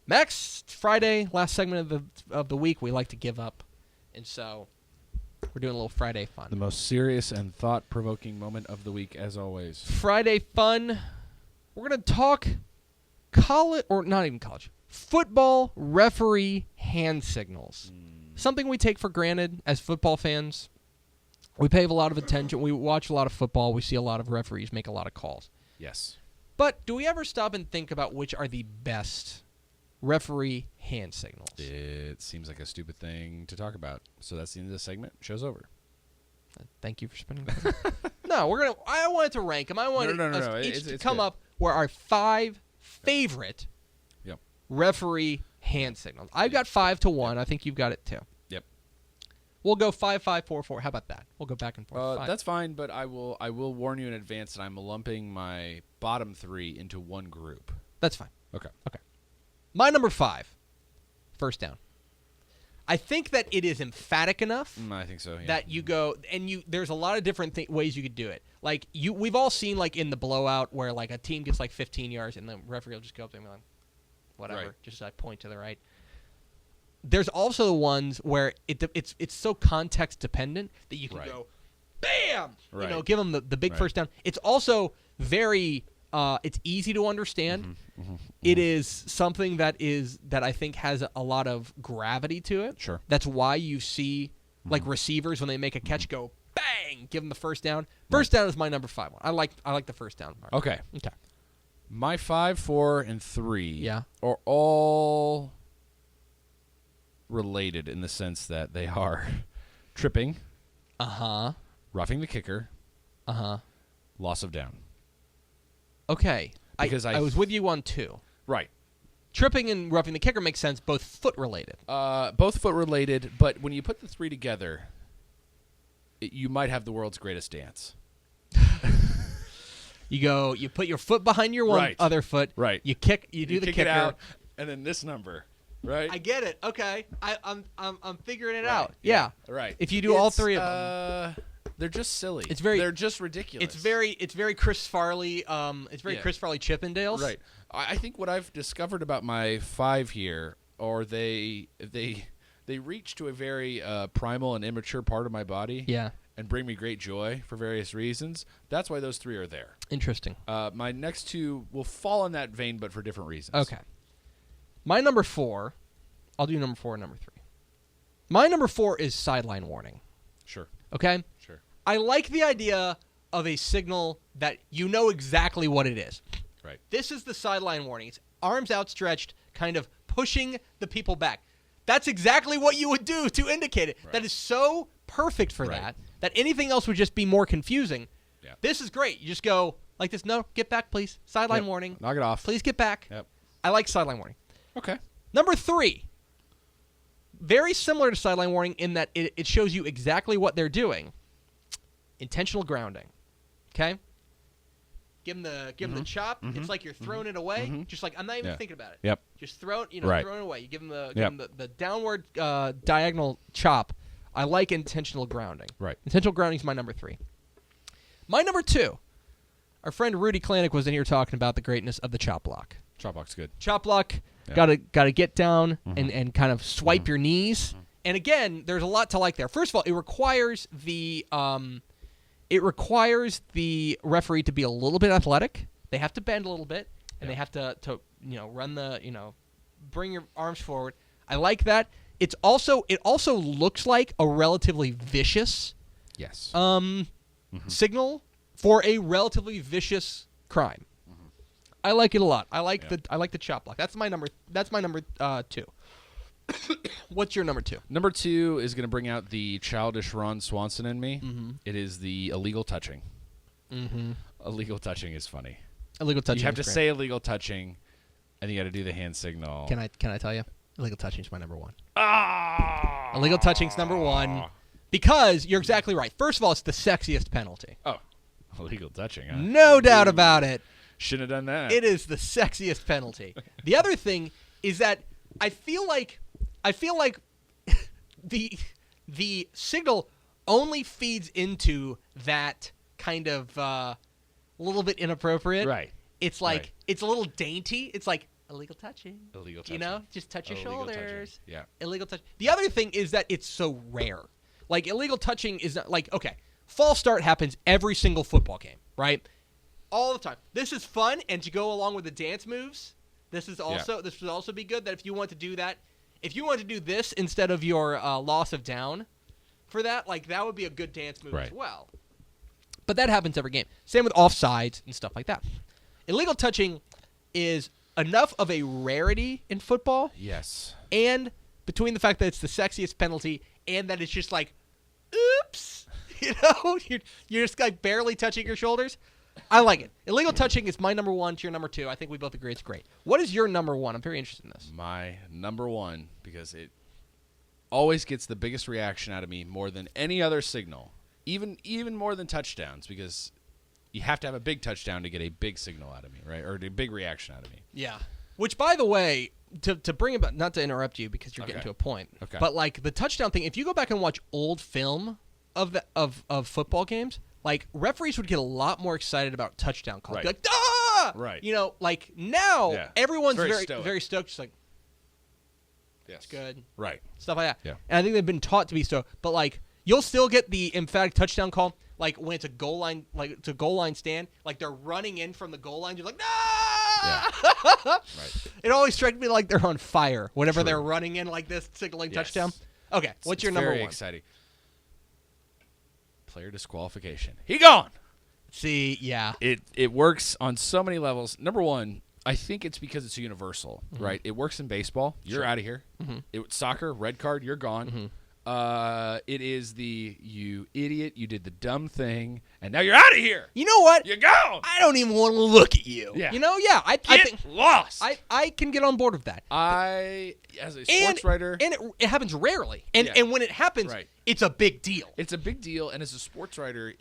Max, Friday, last segment of the week, we like to give up. And so we're doing a little Friday fun. The most serious and thought-provoking moment of the week, as always. Friday fun. We're going to talk college, or not even college, football referee hand signals. Something we take for granted as football fans. We pay a lot of attention. We watch a lot of football. We see a lot of referees make a lot of calls. Yes. But do we ever stop and think about which are the best referee hand signals? It seems like a stupid thing to talk about. So that's the end of the segment. Show's over. Thank you for spending time. No, I wanted to rank them. I wanted us each to come up where our 5 favorite referee hand signals. I've got 5 to 1. I think you've got it too. Yep. We'll go 5, 5, 4, 4. How about that? We'll go back and forth. That's fine, but I will warn you in advance that I'm lumping my bottom 3 into one group. That's fine. Okay. My number 5, first down. I think that it is emphatic enough I think so, yeah. that you go and there's a lot of different ways you could do it. Like we've all seen like in the blowout where like a team gets like 15 yards and the referee will just go up there and be like, whatever, right. Just like point to the right. There's also the ones where it's so context dependent that you can go, bam, right. Give them the big first down. It's also very it's easy to understand. It is something that I think has a lot of gravity to it. Sure. That's why you see like receivers when they make a catch go bang, give them the first down. First down is my number 5 one. I like the first down part. Okay. My 5, 4, and 3 are all related in the sense that they are tripping, roughing the kicker, loss of down. Okay. Because I was with you on 2. Right. Tripping and roughing the kicker makes sense, both foot related. Both foot related, but when you put the 3 together, you might have the world's greatest dance. You put your foot behind your other foot. Right. You kick. You do the kick kicker. It out, and then this number. Right. I get it. Okay. I'm figuring it out. Yeah. Yeah. Right. If you do all 3 of them, they're just silly. They're just ridiculous. It's very Chris Farley. Chris Farley Chippendales. Right. I think what I've discovered about my 5 here, or they reach to a very primal and immature part of my body. Yeah. And bring me great joy for various reasons. That's why those 3 are there. Interesting. My next 2 will fall in that vein, but for different reasons. Okay. My number 4, I'll do number 4 and number 3. My number 4 is sideline warning. Sure. Okay? Sure. I like the idea of a signal that you know exactly what it is. Right. This is the sideline warning. It's arms outstretched, kind of pushing the people back. That's exactly what you would do to indicate it. Right. That is so perfect for that anything else would just be more confusing. Yeah. This is great. You just go like this. No, get back, please. Sideline warning. Knock it off. Please get back. Yep. I like sideline warning. Okay. Number 3, very similar to sideline warning in that it shows you exactly what they're doing. Intentional grounding. Okay? Give them the chop. It's like you're throwing it away. Just like I'm not even thinking about it. Yep. Just throw it, throw it away. You give them the downward diagonal chop. I like intentional grounding. Right. Intentional grounding is my number 3. My number 2. Our friend Rudy Klanik was in here talking about the greatness of the chop block. Chop block's good. Chop block, gotta get down and kind of swipe your knees. And again, there's a lot to like there. First of all, it requires the referee to be a little bit athletic. They have to bend a little bit, and they have to run bring your arms forward. I like that. It also looks like a relatively vicious signal for a relatively vicious crime. I like it a lot. I like the chop block. That's my number 2. What's your number 2? Number 2 is going to bring out the childish Ron Swanson in me. It is the illegal touching. Illegal touching is funny. Illegal touching. You have to say illegal touching, and you got to do the hand signal. Can I tell you? Illegal touching is my number 1. Illegal touching's number 1 because you're exactly right. First of all, it's the sexiest penalty. Oh, illegal touching. Huh? No doubt about it. Shouldn't have done that. It is the sexiest penalty. The other thing is that I feel like the signal only feeds into that kind of little bit inappropriate. Right. It's like it's a little dainty. It's like illegal touching. Illegal touching. You know, just touch your Illegal touching. shoulders. Yeah. Illegal touch. The other thing is that it's so rare. Like, illegal touching is not like, okay, false start happens every single football game, right? All the time. This is fun, and to go along with the dance moves, this would also be good that if you want to do that, if you want to do this instead of your loss of down for that, like, that would be a good dance move as well. But that happens every game. Same with offsides and stuff like that. Illegal touching is enough of a rarity in football. Yes. And between the fact that it's the sexiest penalty and that it's just like, oops, you know, you're just like barely touching your shoulders. I like it. Illegal touching is my number one to your number two. I think we both agree it's great. What is your number one? I'm very interested in this. My number one, because it always gets the biggest reaction out of me more than any other signal, even more than touchdowns, because you have to have a big touchdown to get a big signal out of me, right? Or a big reaction out of me. Yeah. Which, by the way, to bring about, not to interrupt you because you're getting to a point, but like the touchdown thing, if you go back and watch old film of football games, like referees would get a lot more excited about touchdown calls. Be like, ah! Right. You know, like now everyone's very stoked. Just like, it's good. Right. Stuff like that. Yeah. And I think they've been taught to be stoked. But like, you'll still get the emphatic touchdown call, like when it's a goal line, like it's a goal line stand, like they're running in from the goal line. You're like, no! Yeah. Right. It always struck me like they're on fire whenever they're running in like this, signaling touchdown. Okay, what's your number one? Very exciting. Player disqualification. He gone. See, yeah. It works on so many levels. Number one, I think it's because it's universal, right? It works in baseball. You're out of here. Soccer, red card, you're gone. It is you idiot, you did the dumb thing, and now you're out of here. You know what? You're gone. I don't even want to look at you. Yeah. You know, yeah. I think lost. I can get on board with that. As a sports writer. And it happens rarely. And when it happens, it's a big deal. It's a big deal, and as a sports writer,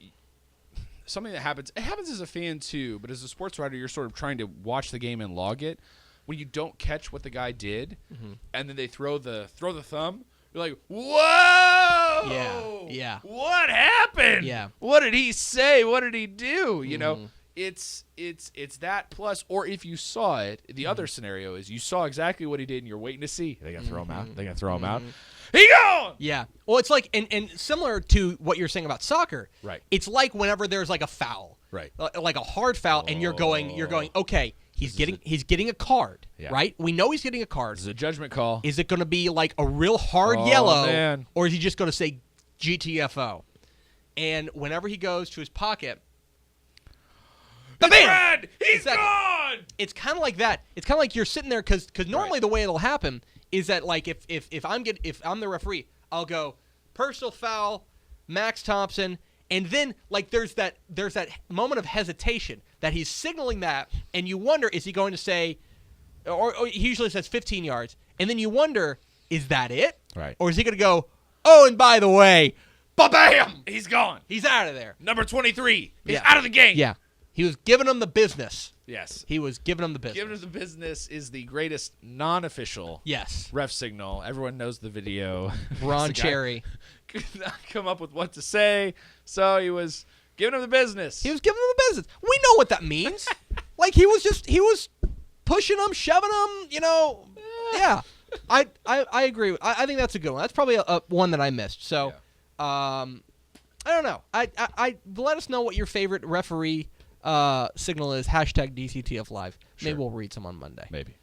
something that happens, it happens as a fan too, but as a sports writer, you're sort of trying to watch the game and log it. When you don't catch what the guy did, and then they throw the thumb, you're like, whoa! Yeah. What happened? Yeah. What did he say? What did he do? You know, it's that plus, or if you saw it, the other scenario is you saw exactly what he did and you're waiting to see. They got to throw him out. They got to throw him out. He gone! Yeah. Well, it's like, and similar to what you're saying about soccer, right? It's like whenever there's like a foul, right? Like a hard foul, and you're going, okay, he's getting a card, right? We know he's getting a card. This is a judgment call. Is it going to be like a real hard yellow, man. Or is he just going to say GTFO? And whenever he goes to his pocket, red! He's gone! It's kind of like that. It's kind of like you're sitting there because normally the way it'll happen is that like if I'm the referee, I'll go personal foul, Max Thompson, and then like there's that moment of hesitation that he's signaling that, and you wonder, is he going to say, or he usually says 15 yards, and then you wonder, is that it? Right. Or is he going to go, oh, and by the way, ba-bam! He's gone. He's out of there. Number 23 is out of the game. Yeah. He was giving him the business. Yes. He was giving him the business. Giving him the business is the greatest non-official ref signal. Everyone knows the video. Ron Cherry could not come up with what to say, so he was giving him the business. He was giving him the business. We know what that means. Like he was pushing him, shoving him, you know. Yeah. I agree. I think that's a good one. That's probably a one that I missed. So, I don't know. I let us know what your favorite referee signal is. #DCTF Live. Maybe we'll read some on Monday. Maybe.